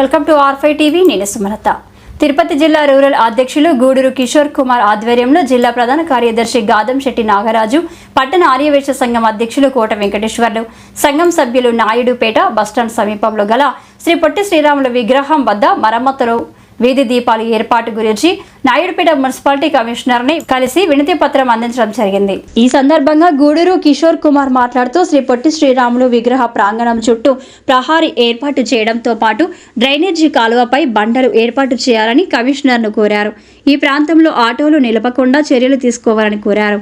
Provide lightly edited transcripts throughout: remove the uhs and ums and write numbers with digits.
Welcome to R5 TV. నేను సుమలత. తిరుపతి జిల్లా rural అధ్యక్షులు గూడూరు కిషోర్ కుమార్ ఆధ్వర్యంలో జిల్లా ప్రధాన కార్యదర్శి గాదంశెట్టి నాగరాజు, పట్టణ ఆర్యవేశ సంఘం అధ్యక్షులు కోట వెంకటేశ్వర్లు, సంఘం సభ్యులు నాయుడుపేట బస్టాండ్ సమీపంలో గల శ్రీ పొట్టి శ్రీరాముల విగ్రహం వద్ద మరమ్మతులు, వీధి దీపాల ఏర్పాటు గురించి నాయుడుపేట మున్సిపాలిటీ కమిషనర్ ని కలిసి వినతి పత్రం అందించడం జరిగింది. ఈ సందర్భంగా గూడూరు కిషోర్ కుమార్ మాట్లాడుతూ శ్రీ పొట్టి శ్రీరాములు విగ్రహ ప్రాంగణం చుట్టూ ప్రహారీ ఏర్పాటు చేయడంతో పాటు డ్రైనేజీ కాలువపై బండలు ఏర్పాటు చేయాలని కమిషనర్ ను కోరారు. ఈ ప్రాంతంలో ఆటోలు నిలపకుండా చర్యలు తీసుకోవాలని కోరారు.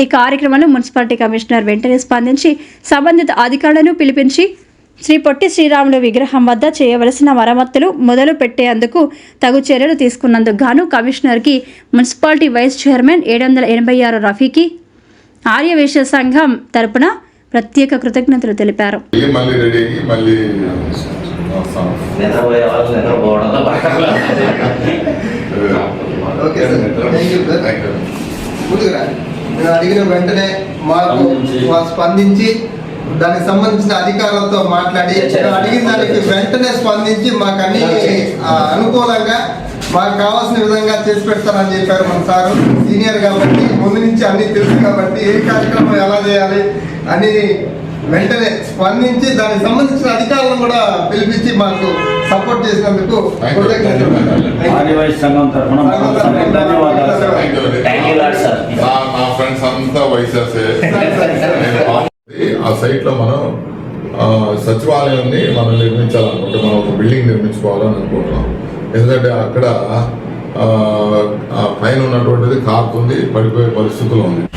ఈ కార్యక్రమంలో మున్సిపాలిటీ కమిషనర్ వెంటనే స్పందించి సంబంధిత అధికారులను పిలిపించి శ్రీ పొట్టి శ్రీరాములు విగ్రహం వద్ద చేయవలసిన మరమ్మతులు మొదలు పెట్టేందుకు తగు చర్యలు తీసుకున్నందుకు గాను కమిషనర్కి municipality vice chairman 786 Rafiqui Aryavysya సంఘం తరపున ప్రత్యేక కృతజ్ఞతలు తెలిపారు. అడిగిన వెంటనే మాకు స్పందించి దానికి సంబంధించిన అధికారులతో మాట్లాడి అడిగిన దానికి వెంటనే స్పందించి మాకు అన్ని అనుకూలంగా మాకు కావాల్సిన విధంగా చేసి పెడతారని చెప్పారు. మన సారు సీనియర్ కాబట్టి ముందు నుంచి అన్ని తెలుసు కాబట్టి ఏ కార్యక్రమం ఎలా చేయాలి అని వెంటనే స్పందించి దానికి సంబంధించిన అధికారులను కూడా పిలిపించి మాకు సపోర్ట్ చేసినందుకు ఆ సైట్ లో మనం సచివాలయాన్ని మనం నిర్మించాలనుకుంటే మనం ఒక బిల్డింగ్ నిర్మించుకోవాలని అనుకుంటున్నాం. ఎందుకంటే అక్కడ పైన ఉన్నటువంటిది కారుతుంది, పడిపోయే పరిస్థితులు ఉంది.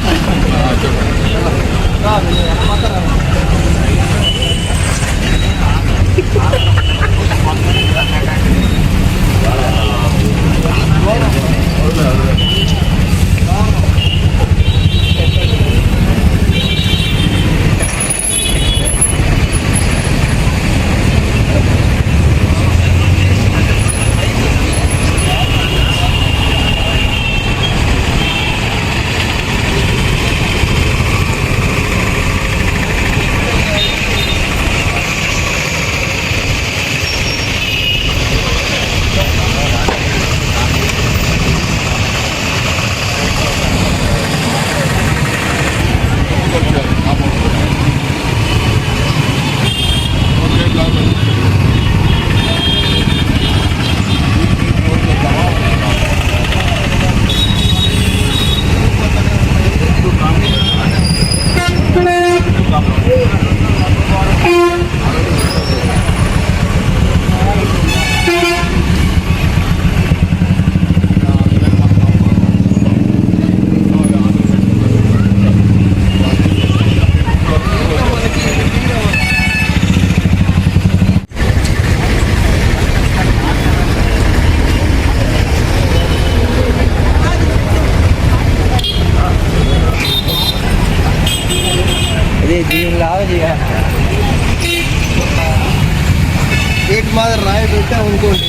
గేట్ మాదిరి రాయి పెట్టా అనుకోండి,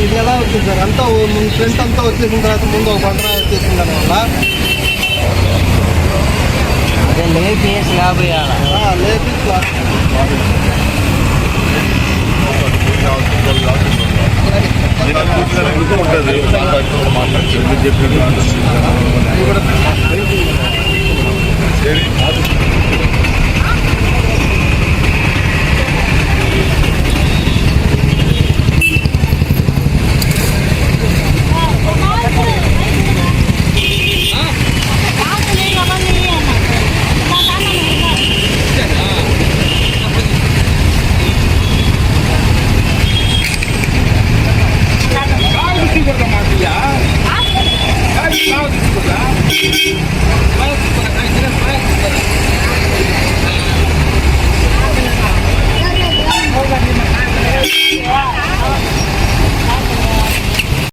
ఇది ఎలా వచ్చింది సార్? అంతా ఫ్రంట్ అంతా వచ్చేసిన తర్వాత ముందు ఒక బండ రాయి వచ్చేసిన దానివల్ల లేపి స్లాబ్